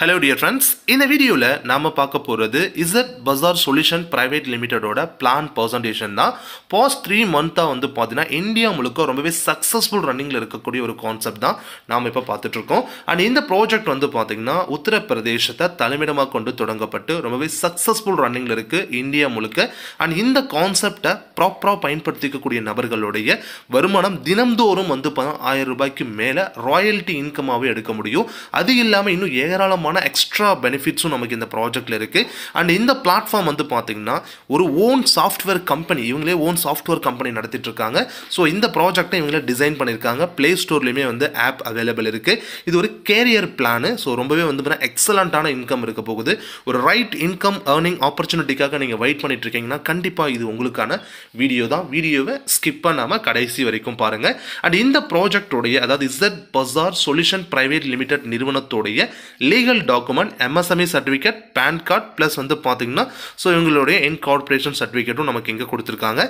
Hello dear friends, இந்த வீடியோவில் நாம் பார்க்க போகிறது Z bazaar solution private லிமிடெடோட plan presentation தான். பாஸ்ட் 3 மந்த்தாக வந்து பார்த்தீங்கன்னா இந்தியா முழுக்க ரொம்பவே சக்ஸஸ்ஃபுல் ரன்னிங்கில் இருக்கக்கூடிய ஒரு கான்செப்ட் தான் நாம் இப்போ பார்த்துட்ருக்கோம். அண்ட் இந்த ப்ராஜெக்ட் வந்து பார்த்திங்கன்னா உத்தரப்பிரதேசத்தை தலைமையிடமாக கொண்டு தொடங்கப்பட்டு ரொம்பவே சக்ஸஸ்ஃபுல் ரன்னிங்கில் இருக்குது இந்தியா முழுக்க. அண்ட் இந்த கான்செப்டை ப்ராப்பராக பயன்படுத்திக்கக்கூடிய நபர்களுடைய வருமானம் தினம்தோறும் வந்து 1000 ரூபாய்க்கு மேலே ராயல்ட்டி இன்கமாகவே எடுக்க முடியும். அது இல்லாமல் இன்னும் ஏராளமான எக்ஸ்ட்ரா பெனிஃபிட்ஸும் நமக்கு இந்த ப்ராஜெக்ட்ல இருக்கு. அண்ட் இந்த பிளாட்ஃபார்ம் வந்து பார்த்தீங்கன்னா ஒரு ஓன் சாஃப்ட்வேர் கம்பெனி, இவங்களே ஓன் சாஃப்ட்வேர் கம்பெனி நடத்திட்டு இருக்காங்க. ஸோ இந்த ப்ராஜெக்டை இவங்களே டிசைன் பண்ணியிருக்காங்க. பிளே ஸ்டோர்லையுமே வந்து ஆப் அவைலபிள் இருக்கு. இது ஒரு கேரியர் பிளான். ஸோ ரொம்பவே வந்து எக்ஸலண்டான இன்கம் இருக்க போகுது. ஒரு ரைட் இன்கம் ஏர்னிங் ஆப்பர்ச்சுனிட்டிக்காக நீங்கள் வெயிட் பண்ணிட்டு இருக்கீங்கன்னா கண்டிப்பாக இது உங்களுக்கான வீடியோ தான். வீடியோவை ஸ்கிப் பண்ணாமல் கடைசி வரைக்கும் பாருங்க. அண்ட் இந்த ப்ராஜெக்டோடைய, அதாவது Z bazaar solution private limited நிறுவனத்தோடைய legal document MSME certificate, PAN card plus வந்து பார்த்தீங்கன்னா ஸோ இவங்களுடைய இன்கார்பரேஷன் சர்டிஃபிகேட்டும் நமக்கு இங்கே கொடுத்துருக்காங்க.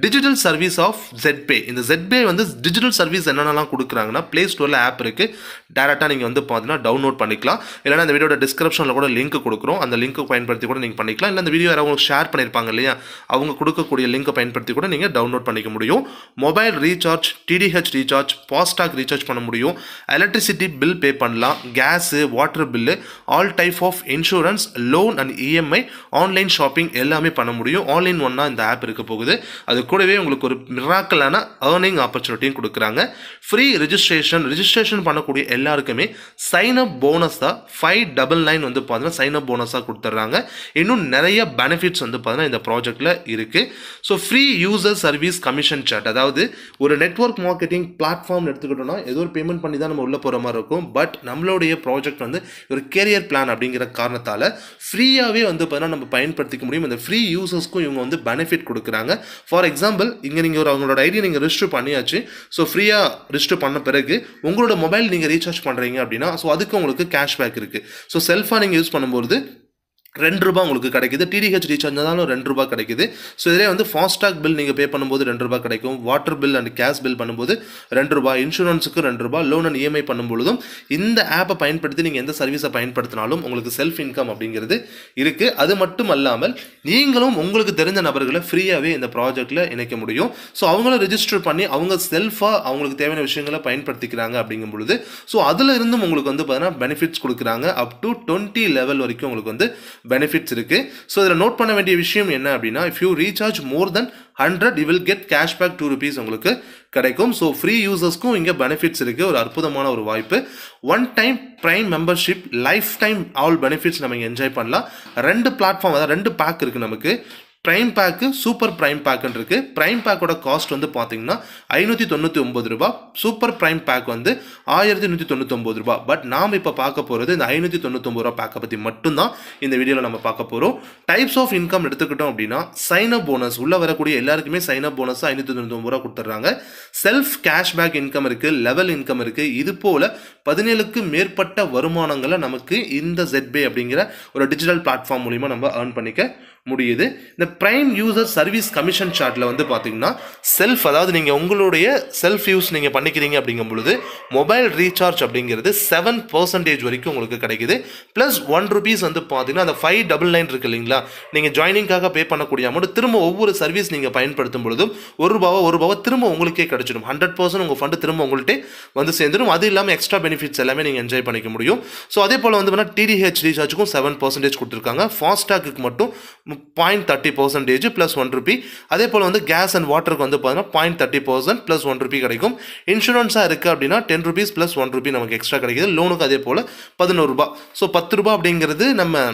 Digital service of ZPay. இந்த ZPay வந்து டிஜிட்டல் சர்வீஸ் என்னென்னலாம் கொடுக்குறாங்கன்னா பிளே ஸ்டோரில் ஆப் இருக்குது. டேரெக்டாக நீங்கள் வந்து பார்த்தீங்கன்னா டவுன்லோட் பண்ணிக்கலாம். இல்லைனா இந்த வீடியோட டிஸ்கிரிப்ஷனில் கூட லிங்க் கொடுக்குறோம். அந்த லிங்க்கை பயன்படுத்தி கூட நீங்கள் பண்ணிக்கலாம். இல்லை இந்த வீடியோ யாராவது ஷேர் பண்ணியிருப்பாங்க இல்லையா, அவங்க கொடுக்கக்கூடிய லிங்கை பயன்படுத்தி கூட நீங்கள் டவுன்லோட் பண்ணிக்க முடியும். Mobile recharge, TDH recharge, FASTag recharge பண்ண முடியும். எலக்ட்ரிசிட்டி பில் பே பண்ணலாம். Gas, water bill, all type of insurance, loan and EMI, online shopping எல்லாமே பண்ண முடியும். ஆன்லைன் ஒன்னா இந்த ஆப் இருக்க போகுது. அது கூடவே உங்களுக்கு ஒரு மிராக்கலான ஏர்னிங் ஆப்பர்ச்சுனிட்டியும் கொடுக்குறாங்க. ஃப்ரீ ரிஜிஸ்ட்ரேஷன் பண்ணக்கூடிய எல்லாருக்குமே சைன் அப் போனஸாக 599 வந்து பார்த்தீங்கன்னா சைன் அப் போனஸாக கொடுத்துட்றாங்க. இன்னும் நிறைய பெனிஃபிட்ஸ் வந்து பார்த்தீங்கன்னா இந்த ப்ராஜெக்டில் இருக்குது. So free user service commission chart, அதாவது ஒரு நெட்வொர்க் மார்க்கெட்டிங் பிளாட்ஃபார்ம் எடுத்துக்கிட்டோம்னா ஏதோ ஒரு பேமெண்ட் பண்ணி தான் நம்ம உள்ள போகிற மாதிரி இருக்கும். பட் நம்மளுடைய ப்ராஜெக்ட் வந்து ஒரு கேரியர் பிளான் அப்படிங்கிற காரணத்தால் ஃப்ரீயாகவே வந்து பார்த்தீங்கன்னா நம்ம பயன்படுத்திக்க முடியும். இந்த ஃப்ரீ யூசர்ஸ்க்கும் இவங்க வந்து பெனிஃபிட் கொடுக்குறாங்க. ஃபார் எக்ஸாம்பிள், இங்கே நீங்கள் ஒரு அவங்களோட ஐடியா நீங்கள் ரிஜிஸ்டர் பண்ணியாச்சு. ஸோ ஃப்ரீயாக ரிஜிஸ்டர் பண்ண பிறகு உங்களோட மொபைல் நீங்கள் ரீசார்ஜ் பண்ணுறீங்க அப்படின்னா ஸோ அதுக்கு உங்களுக்கு கேஷ்பேக் இருக்குது. ஸோ செல்ஃபாக நீங்கள் யூஸ் பண்ணும்போது ₹2 உங்களுக்கு கிடைக்குது. TDH ரீசார்ஜ் இருந்தாலும் ₹2 கிடைக்குது. ஸோ இதிலே வந்து ஃபாஸ்டாக் பில் நீங்கள் பே பண்ணும்போது ₹2 கிடைக்கும். Water bill and gas bill பண்ணும்போது ₹2, இன்சூரன்ஸுக்கு ₹2, லோன் அண்ட் EMI பண்ணும்பொழுதும் இந்த ஆப்பை பயன்படுத்தி நீங்கள் எந்த சர்வீஸை பயன்படுத்தினாலும் உங்களுக்கு செல்ஃப் இன்கம் அப்படிங்கிறது இருக்குது. அது மட்டும் அல்லாமல் நீங்களும் உங்களுக்கு தெரிஞ்ச நபர்களை ஃப்ரீயாகவே இந்த ப்ராஜெக்டில் இணைக்க முடியும். ஸோ அவங்கள ரிஜிஸ்டர் பண்ணி அவங்க செல்ஃபாக அவங்களுக்கு தேவையான விஷயங்களை பயன்படுத்திக்கிறாங்க அப்படிங்கும் பொழுது ஸோ அதில் இருந்தும் உங்களுக்கு வந்து பார்த்தீங்கன்னா பெனிஃபிட்ஸ் கொடுக்குறாங்க. அப் டு 20 லெவல் வரைக்கும் உங்களுக்கு வந்து பெனிஃபிட்ஸ் இருக்கு. ஸோ இதில் நோட் பண்ண வேண்டிய விஷயம் என்ன அப்படின்னா, if you recharge more then 100 you will get cashback ₹2 உங்களுக்கு கிடைக்கும். ஸோ ஃப்ரீ யூசர்ஸ்க்கும் இங்கே பெனிஃபிட்ஸ் இருக்குது. ஒரு அற்புதமான ஒரு வாய்ப்பு. One time prime membership, life time all benefits நம்ம இங்கே என்ஜாய் பண்ணலாம். 2 பிளாட்ஃபார்ம், அதாவது 2 பேக் இருக்குது நமக்கு. பிரைம் பேக்கு, சூப்பர் பிரைம் பேக்குன்னு இருக்குது. பிரைம் பேக்கோட காஸ்ட் வந்து பார்த்தீங்கன்னா ₹599. சூப்பர் பிரைம் பேக் வந்து ₹1199. பட் நாம் இப்போ பார்க்க போகிறது இந்த ₹599 பேக்கை பற்றி மட்டும்தான் இந்த வீடியோவில் நம்ம பார்க்க போகிறோம். டைப்ஸ் ஆஃப் இன்கம் எடுத்துக்கிட்டோம் அப்படின்னா சைன் அப் போனஸ், உள்ளே வரக்கூடிய எல்லாருக்குமே சைன் அப் போனஸ் ₹599 கொடுத்துட்றாங்க. செல்ஃப் கேஷ்பேக் இன்கம் இருக்குது, லெவல் இன்கம் இருக்குது. இது போல் 17க்கு மேற்பட்ட வருமானங்களை நமக்கு இந்த ZPay அப்படிங்கிற ஒரு டிஜிட்டல் பிளாட்ஃபார்ம் மூலிமா நம்ம ஏர்ன் பண்ணிக்க முடியுது. இந்த பிரைம் யூசர் சர்வீஸ் கமிஷன் சார்ட்டில் வந்து பார்த்தீங்கன்னா செல்ஃப், அதாவது நீங்கள் உங்களுடைய செல்ஃப் யூஸ் நீங்கள் பண்ணிக்கிறீங்க அப்படிங்கும் பொழுது மொபைல் ரீசார்ஜ் அப்படிங்கிறது 7% வரைக்கும் உங்களுக்கு கிடைக்குது. ப்ளஸ் ₹1 வந்து பார்த்தீங்கன்னா அந்த 599 இருக்கு இல்லைங்களா, நீங்கள் ஜாயினிங்காக பே பண்ணக்கூடிய அமௌண்ட் திரும்ப ஒவ்வொரு சர்வீஸ் நீங்கள் பயன்படுத்தும் பொழுதும் ₹1 திரும்ப உங்களுக்கே கிடைச்சிடும். 100% உங்கள் ஃபண்டு திரும்ப உங்கள்கிட்ட வந்து சேர்ந்துடும். அது இல்லாமல் எக்ஸ்ட்ரா பெனிஃபிட்ஸ் எல்லாமே நீங்கள் என்ஜாய் பண்ணிக்க முடியும். ஸோ அதே போல் வந்து TDH ரீசார்ஜுக்கும் 7% கொடுத்துருக்காங்க. ஃபாஸ்டாக்கு மட்டும் 0.30% ப்ளஸ் ₹1. அதே போல் வந்து கேஸ் அண்ட் வாட்டருக்கு வந்து பார்த்தீங்கன்னா 0.30% ப்ளஸ் ₹1 கிடைக்கும். இன்சூரன்ஸாக இருக்குது அப்படின்னா ₹10 ப்ளஸ் ₹1 நமக்கு எக்ஸ்ட்ரா கிடைக்குது. லோனுக்கு அதே போல் ₹11. ஸோ ₹10 அப்படிங்கிறது நம்ம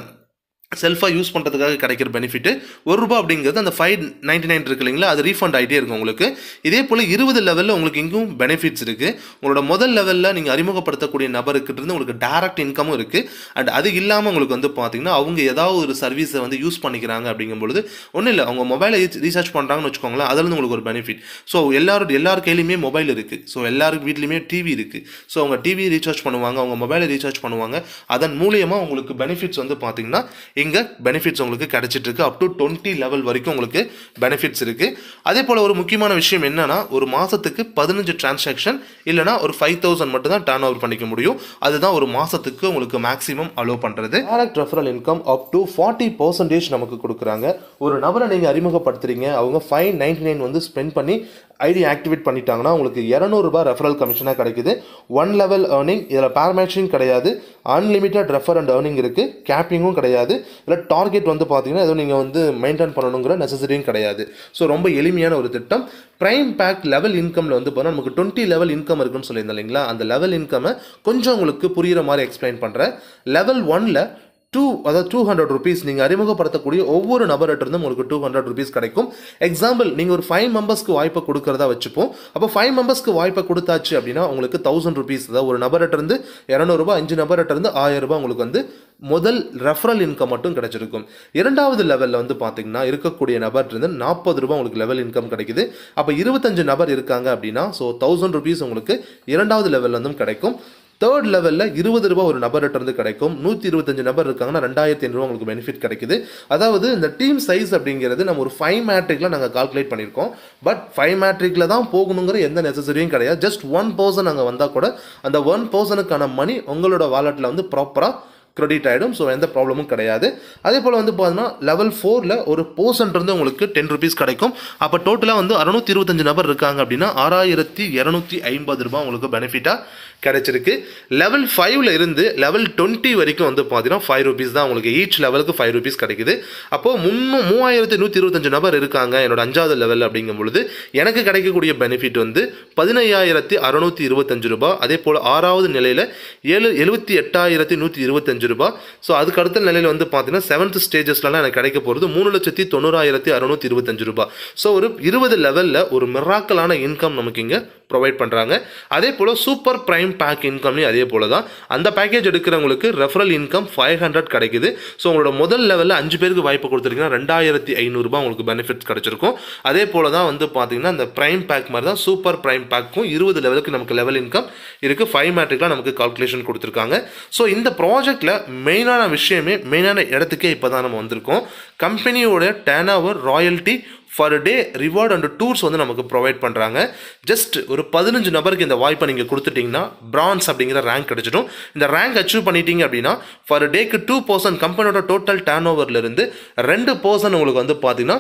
செல்ஃபாக யூஸ் பண்ணுறதுக்காக கிடைக்கிற பெனிஃபிட்டு. ₹1 அப்படிங்கிறது அந்த 599 இருக்கு இல்லைங்களா, அது ரீஃபண்ட் ஆகிட்டே இருக்கும் உங்களுக்கு. இதே போல் 20 லெவலில் உங்களுக்கு இங்கும் பெனிஃபிட்ஸ் இருக்குது. உங்களோட முதல் லெவலில் நீங்கள் அறிமுகப்படுத்தக்கூடிய நபருக்கிட்ட உங்களுக்கு டேரக்ட் இன்கமும் இருக்குது. அண்ட் அது இல்லாமல் உங்களுக்கு வந்து பார்த்தீங்கன்னா அவங்க ஏதாவது ஒரு சர்வீஸை வந்து யூஸ் பண்ணிக்கிறாங்க அப்படிங்கும்பொழுது ஒன்றும் இல்லை, அவங்க மொபைலை ரீசார்ஜ் பண்ணுறாங்கன்னு வச்சுக்கோங்களேன், அதுலேருந்து உங்களுக்கு ஒரு பெனிஃபிட். ஸோ எல்லார் கையிலையுமே மொபைல் இருக்குது. ஸோ எல்லாருக்கு வீட்லேயுமே டிவி இருக்குது. ஸோ அவங்க டிவி ரீசார்ஜ் பண்ணுவாங்க, அவங்க மொபைலை ரீசார்ஜ் பண்ணுவாங்க. அதன் மூலியமாக உங்களுக்கு பெனிஃபிட்ஸ் வந்து பார்த்தீங்கன்னா இங்கே பெனிஃபிட்ஸ் உங்களுக்கு கிடைச்சிட்டு இருக்கு. அப் டு 20 லெவல் வரைக்கும் உங்களுக்கு பெனிஃபிட்ஸ் இருக்கு. அதே போல் ஒரு முக்கியமான விஷயம் என்னன்னா, ஒரு மாதத்துக்கு 15 டிரான்சாக்ஷன் இல்லைனா ஒரு 5000 மட்டும் தான் டர்ன் ஓவர் பண்ணிக்க முடியும். அதுதான் ஒரு மாதத்துக்கு உங்களுக்கு மேக்ஸிமம் அலோவ் பண்ணுறது. Direct referral income up to 40% நமக்கு கொடுக்குறாங்க. ஒரு நபரை நீங்கள் அறிமுகப்படுத்துறீங்க, அவங்க 599 வந்து ஸ்பெண்ட் பண்ணி ஐடி ஆக்டிவேட் பண்ணிட்டாங்கன்னா உங்களுக்கு 200 ரூபாய் ரெஃபரல் கமிஷனாக கிடைக்குது. 1 லெவல் ஏர்னிங், இதில் பேர்மேட்சிங் கிடையாது, அன்லிமிட்டட் ரெஃபர் அண்ட் ஏர்னிங் இருக்குது, கேப்பிங்கும் கிடையாது. இதில் டார்கெட் வந்து பார்த்தீங்கன்னா எதுவும் நீங்கள் வந்து மெயின்டைன் பண்ணணுங்கிற நெசசரியும் கிடையாது. ஸோ ரொம்ப எளிமையான ஒரு திட்டம். ப்ரைம் பேக் லெவல் இன்கமில் வந்து பார்த்தா நமக்கு 20 லெவல் இன்கம் இருக்குன்னு சொல்லியிருந்தேன் இல்லைங்களா, அந்த லெவல் இன்கமை கொஞ்சம் உங்களுக்கு புரிகிற மாதிரி எக்ஸ்பிளைன் பண்ணுறேன். லெவல் 1ல் அதாவது 200 ருபீஸ் நீங்கள் அறிமுகப்படுத்தக்கூடிய ஒவ்வொரு நபர்கிட்ட உங்களுக்கு 200 ருபீஸ் கிடைக்கும். எக்ஸாம்பிள், நீங்கள் ஒரு 5 மெம்பர்ஸ்க்கு வாய்ப்பை கொடுக்கறதா வச்சுப்போம். அப்போ 5 மெம்பர்ஸ்க்கு வாய்ப்பை கொடுத்தாச்சு அப்படின்னா உங்களுக்கு 1000 ருபீஸ், அதாவது ஒரு நபர்கிட்ட இருந்து 200 ரூபாய், 5 நபர்கிட்ட இருந்து 1000 ரூபாய் உங்களுக்கு வந்து முதல் ரெஃபரல் இன்கம் மட்டும் கிடைச்சிருக்கும். இரண்டாவது லெவலில் வந்து பார்த்தீங்கன்னா இருக்கக்கூடிய நபர்கிட்ட 40 ரூபாய் உங்களுக்கு லெவல் இன்கம் கிடைக்குது. அப்போ 25 நபர் இருக்காங்க அப்படின்னா ஸோ 1000 ருபீஸ் உங்களுக்கு இரண்டாவது லெவலில் இருந்தும் கிடைக்கும். தேர்ட் லெவலில் 20 ரூபாய் ஒரு நபர்கிட்ட இருந்து கிடைக்கும். 125 நபர் இருக்காங்கன்னா 2500 ரூபா உங்களுக்கு பெனிஃபிட் கிடைக்குது. அதாவது இந்த டீம் சைஸ் அப்படிங்கிறது நம்ம ஒரு 5 மேட்ரிக்கில் நாங்கள் கால்குலேட் பண்ணியிருக்கோம். பட் 5 மேட்ரிக்கில் தான் போகணுங்கிற எந்த நெசசரியும் கிடையாது. ஜஸ்ட் 1 பர்சன் அங்கே வந்தால் கூட அந்த 1 பர்சனுக்கான மணி உங்களோட வாலெட்டில் வந்து ப்ராப்பராக கிரெடிட் ஆகிடும். ஸோ எந்த ப்ராப்ளமும் கிடையாது. அதே போல் வந்து பார்த்தீங்கன்னா லெவல் 4ல் ஒரு பர்சன்ட் உங்களுக்கு 10 ருபீஸ் கிடைக்கும். அப்போ டோட்டலாக வந்து 625 நபர் இருக்காங்க அப்படின்னா 6250 ரூபாய் உங்களுக்கு பெனிஃபிட்டாக கிடைச்சிருக்கு. லெவல் 5ல் இருந்து லெவல் 20 வரைக்கும் வந்து பார்த்தீங்கன்னா 5 ருபீஸ் தான் உங்களுக்கு, ஈச் லெவலுக்கு 5 ருபீஸ் கிடைக்குது. அப்போது 3125 நபர் இருக்காங்க என்னோட 5வது லெவல் அப்படிங்கும் பொழுது எனக்கு கிடைக்கக்கூடிய பெனிஃபிட் வந்து 15625 ரூபாய். அதே போல் 6வது நிலையில் 78125 ரூபாய். ஸோ அதுக்கு அடுத்த நிலையில் வந்து பார்த்தீங்கன்னா 7th ஸ்டேஜஸ்லாம் எனக்கு கிடைக்க போகிறது 3,90,625 ரூபாய். ஸோ ஒரு 20 லெவலில் ஒரு மிராக்கலான இன்கம் நமக்கு இங்கே ப்ரொவைட் பண்ணுறாங்க. அதே போல் சூப்பர் பிரைம் பேக் இன்கம்லையும் அதே போல் தான். அந்த பேக்கேஜ் எடுக்கிறவங்களுக்கு ரெஃபரல் இன்கம் 500 கிடைக்குது. ஸோ உங்களோட முதல் லெவலில் 5 பேருக்கு வாய்ப்பு கொடுத்துருக்கீங்கன்னா 2500 ரூபாய் உங்களுக்கு பெனிஃபிட்ஸ் கிடைச்சிருக்கும். அதே போல் தான் வந்து பார்த்தீங்கன்னா இந்த பிரைம் பேக் மாதிரி தான் சூப்பர் பிரைம் பேக்கும் 20 லெவலுக்கு நமக்கு லெவல் இன்கம் இருக்குது. 5 மேட்ரிக்லாம் நமக்கு கால்குலேஷன் கொடுத்துருக்காங்க. ஸோ இந்த ப்ராஜெக்டில் மெயினான விஷயமே, மெயினான இடத்துக்கே இப்போ தான் நம்ம வந்திருக்கோம். கம்பெனியோட turnover, royalty, per day reward and tours வந்து நமக்கு ப்ரொவைட் பண்ணுறாங்க. ஜஸ்ட் ஒரு 15 நபருக்கு இந்த வாய்ப்பை நீங்கள் கொடுத்துட்டிங்கன்னா பிரான்ஸ் அப்படிங்கிற ரேங்க் கிடைச்சிடும். இந்த ரேங்க் அச்சீவ் பண்ணிட்டீங்க அப்படின்னா ஃபர் டேக்கு 2% கம்பெனியோட டோட்டல் டர்ன் ஓவர்லேருந்து 2% உங்களுக்கு வந்து பார்த்தீங்கன்னா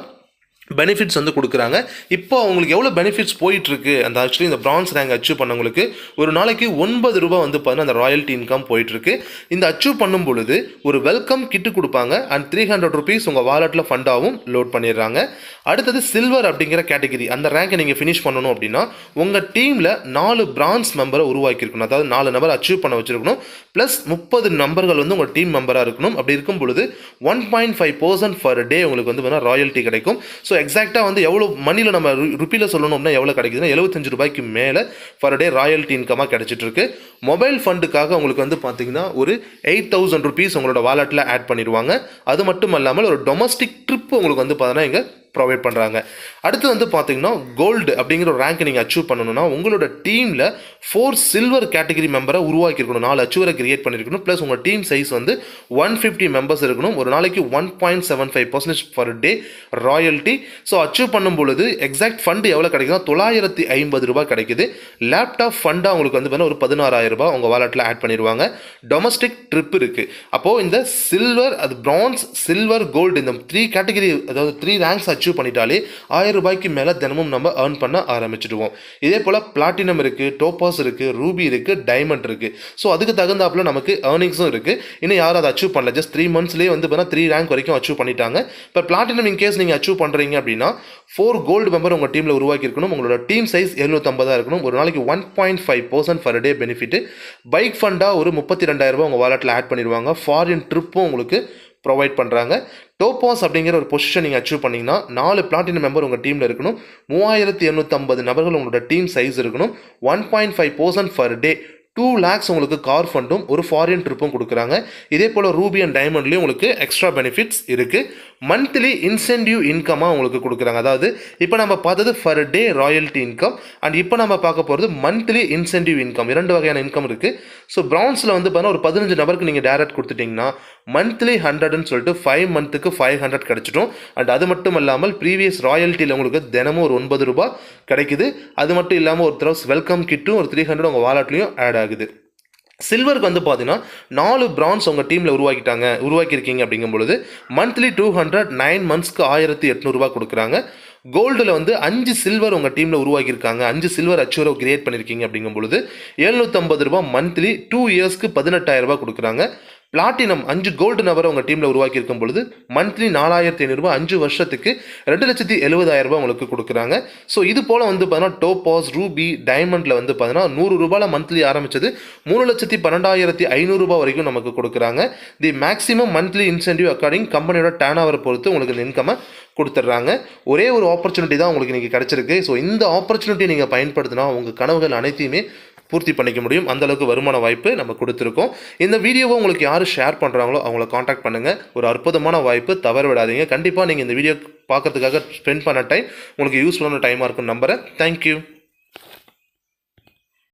பெனிஃபிட்ஸ் வந்து கொடுக்குறாங்க. இப்போ அவங்களுக்கு எவ்வளோ பெனிஃபிட்ஸ் போயிட்டுருக்கு அந்த ஆக்சுவலி இந்த பிரான்ஸ் ரேங்க் அச்சீவ் பண்ணவங்களுக்கு ஒரு நாளைக்கு 9 ரூபாய் வந்து பார்த்தீங்கன்னா அந்த ராயல்ட்டி இன்கம் போயிட்டுருக்கு. இந்த அச்சீவ் பண்ணும் பொழுது ஒரு வெல்கம் கிட்டு கொடுப்பாங்க அண்ட் 300 ருபீஸ் உங்கள் வாலெட்டில் ஃபண்டாகவும் லோட் பண்ணிடுறாங்க. அடுத்தது சில்வர் அப்படிங்கிற கேட்டகிரி, அந்த ரேங்கை நீங்கள் ஃபினிஷ் பண்ணணும் அப்படின்னா உங்கள் டீமில் 4 பிரான்ஸ் மெம்பரை உருவாக்கியிருக்கணும். அதாவது 4 நபர் அச்சீவ் பண்ண வச்சுருக்கணும். ப்ளஸ் 30 நம்பர்கள் வந்து உங்கள் டீம் மெம்பராக இருக்கணும். அப்படி இருக்கும் பொழுது 1.5% ஃபர் டே உங்களுக்கு வந்து வேணால் ராயல்ட்டி கிடைக்கும். ஸோ எக்ஸாக்டாக வந்து எவ்வளோ மணியில் நம்ம ருப்பியில் சொல்லணும் அப்படின்னா எவ்வளோ கிடைக்குதுன்னா 75 ரூபாய்க்கு மேலே ஃபர் டே ராயல்ட்டி இன்கமாக கிடைச்சிட்ருக்கு. மொபைல் ஃபண்டுக்காக உங்களுக்கு வந்து பார்த்தீங்கன்னா ஒரு 8000 ருபீஸ் உங்களோட வாலெட்டில் ஆட் பண்ணிடுவாங்க. அது மட்டும் இல்லாமல் ஒரு டொமஸ்டிக் ட்ரிப் உங்களுக்கு வந்து பார்த்தீங்கன்னா இங்கே ப்ரொவைட் பண்ணுறாங்க. அடுத்து வந்து பார்த்தீங்கன்னா கோல்டு அப்படிங்கிற ஒரு ரேங்க் நீங்கள் அச்சீவ் பண்ணணும்னா உங்களோட டீமில் 4 சில்வர் கேட்டகரி மெம்பரை உருவாக்கியிருக்கணும். 4 அச்சீவரை கிரியேட் பண்ணியிருக்கணும். ப்ளஸ் உங்கள் டீம் சைஸ் வந்து 150 மெம்பர்ஸ் இருக்கணும். ஒரு நாளைக்கு 1.75% per day royalty. So achieve பண்ணும் பொழுது எக்ஸாக்ட் ஃபண்டு எவ்வளோ கிடைக்குதுன்னா 950 ரூபாய் கிடைக்குது. லேப்டாப் ஃபண்டாக உங்களுக்கு வந்து பார்த்தீங்கன்னா ஒரு 16000 ரூபாய் உங்கள் வாலெட்டில் ஆட் பண்ணிடுவாங்க. டொமஸ்டிக் ட்ரிப் இருக்குது. அப்போது இந்த சில்வர், அது பிரான்ஸ், சில்வர், கோல்டு, இந்த 3 கேட்டகரி, அதாவது 3 ரேங்க்ஸ் அச்சீவ் பண்ணிட்டாலே 1000 ரூபாய்க்கு மேலே தினமும் நம்ம ஏர்ன் பண்ண ஆரம்பிச்சிடுவோம். இதே போல் பிளாட்டினம் இருக்குது, டோபாஸ் இருக்குது, ரூபி இருக்குது, டைமண்ட் இருக்குது. ஸோ அதுக்கு தகுந்தாப்புல நமக்கு ஏர்னிங்ஸும் இருக்குது. இன்னும் யாரும் அதை அச்சீவ் பண்ணல, ஜஸ்ட் 3 மந்த்ஸ்லேயே வந்து பார்த்தீங்கன்னா 3 ரேங்க் வரைக்கும் அச்சீவ் பண்ணிட்டாங்க. இப்போ பிளாட்டினம் இன்கேஸ் நீங்கள் அச்சீவ் பண்ணுறீங்க அப்படின்னா 4 கோல்டு மெம்பர் உங்கள் டீமில் உருவாக்கி இருக்கணும். உங்களோட டீம் சைஸ் 750 இருக்கணும். ஒரு நாளைக்கு 1.5% ஃபர் டே பெனிஃபிட். பைக் ஃபண்டாக ஒரு 32000 ரூபாய் உங்கள் வாலெட்டில் ஆட் பண்ணிடுவாங்க. ஃபாரின் ட்ரிப்பும் உங்களுக்கு ப்ரொவைட் பண்ணுறாங்க. டோபாஸ் அப்படிங்கிற ஒரு பொசிஷன் நீங்கள் அச்சீவ் பண்ணிங்கன்னா 4 பிளாட்டினம் மெம்பர் உங்கள் டீமில் இருக்கணும். 3850 நபர்கள் உங்களோட டீம் சைஸ் இருக்கணும். 1.5% ஃபர் டே 2 lakhs உங்களுக்கு கார் ஃபண்டும் ஒரு ஃபாரின் ட்ரிப்பும் கொடுக்குறாங்க. இதே போல் ரூபி அண்ட் டைமண்ட்லேயும் உங்களுக்கு எக்ஸ்ட்ரா பெனிஃபிட்ஸ் இருக்குது. மந்த்லி இன்சென்டிவ் இன்கமாக உங்களுக்கு கொடுக்குறாங்க. அதாவது இப்போ நம்ம பார்த்தது ஃபர் டே ராயல்ட்டி இன்கம் அண்ட் இப்போ நம்ம பார்க்க போகிறது மந்த்லி இன்சென்டிவ் இன்கம். 2 வகையான இன்கம் இருக்குது. ஸோ பிரான்ஸில் வந்து பார்த்தீங்கன்னா ஒரு 15 நபருக்கு நீங்கள் டேரக்ட் கொடுத்துட்டிங்கன்னா மந்த்லி 100ன்னு சொல்லிட்டு 5 மந்த்துக்கு 500 கிடைச்சிடும். அண்ட் அது மட்டும் இல்லாமல் ப்ரீவியஸ் ராயல்ட்டியில் உங்களுக்கு தினமும் ஒரு 9 ரூபாய் கிடைக்குது. அது மட்டும் இல்லாமல் ஒரு தடவை வெல்கம் கிட்டும் ஒரு 300 உங்கள் வாலெட்லையும் ஆட் ஆகுது. சில்வருக்கு வந்து பார்த்தீங்கன்னா 4 பிரான்ஸ் உங்கள் டீமில் உருவாக்கியிருக்கீங்க அப்படிங்கும் பொழுது மந்த்லி 200 9 மந்த்ஸ்க்கு 1800 ரூபாய் கொடுக்குறாங்க. கோல்டில் வந்து 5 சில்வர் உங்கள் டீமில் உருவாக்கியிருக்காங்க, 5 சில்வர் அச்சீவரை கிரியேட் பண்ணியிருக்கீங்க அப்படிங்கும் பொழுது 750 ரூபாய் மந்த்லி 2 இயர்ஸ்க்கு 18,000 ரூபாய் கொடுக்குறாங்க. பிளாட்டினம் 5 கோல்டு நபரை உங்கள் டீமில் உருவாக்கியிருக்கும் பொழுது மந்த்லி 4,500 ரூபாய் 5 வருஷத்துக்கு 2,70,000 ரூபாய் உங்களுக்கு கொடுக்குறாங்க. ஸோ இது போல் வந்து பார்த்தீங்கன்னா டோபாஸ், ரூபி, டைமண்டில் வந்து பார்த்தீங்கன்னா 100 ரூபாயில் மந்த்லி ஆரம்பிச்சது 3,12,500 ரூபாய் வரைக்கும் நமக்கு கொடுக்குறாங்க. The maximum monthly incentive according கம்பெனியோட டர்ன் ஓவரை பொறுத்து உங்களுக்கு இந்த இன்கம்மை கொடுத்துட்றாங்க. ஒரே ஒரு ஆப்பர்ச்சுனிட்டி தான் உங்களுக்கு இன்றைக்கி கிடச்சிருக்கு. ஸோ இந்த ஆப்பர்ச்சுனிட்டி நீங்கள் பயன்படுத்தினா உங்கள் கனவுகள் அனைத்தையுமே பூர்த்தி பண்ணிக்க முடியும். அந்தளவுக்கு வருமான வாய்ப்பு நம்ம கொடுத்துருக்கோம். இந்த வீடியோவை உங்களுக்கு யார் ஷேர் பண்ணுறாங்களோ அவங்கள காண்டாக்ட் பண்ணுங்கள். ஒரு அற்புதமான வாய்ப்பு, தவற விடாதீங்க. கண்டிப்பாக நீங்கள் இந்த வீடியோ பார்க்கறதுக்காக ஸ்பெண்ட் பண்ண டைம் உங்களுக்கு யூஸ்ஃபுல்லான டைமாக இருக்குன்னு நம்புகிறேன். தேங்க்யூ.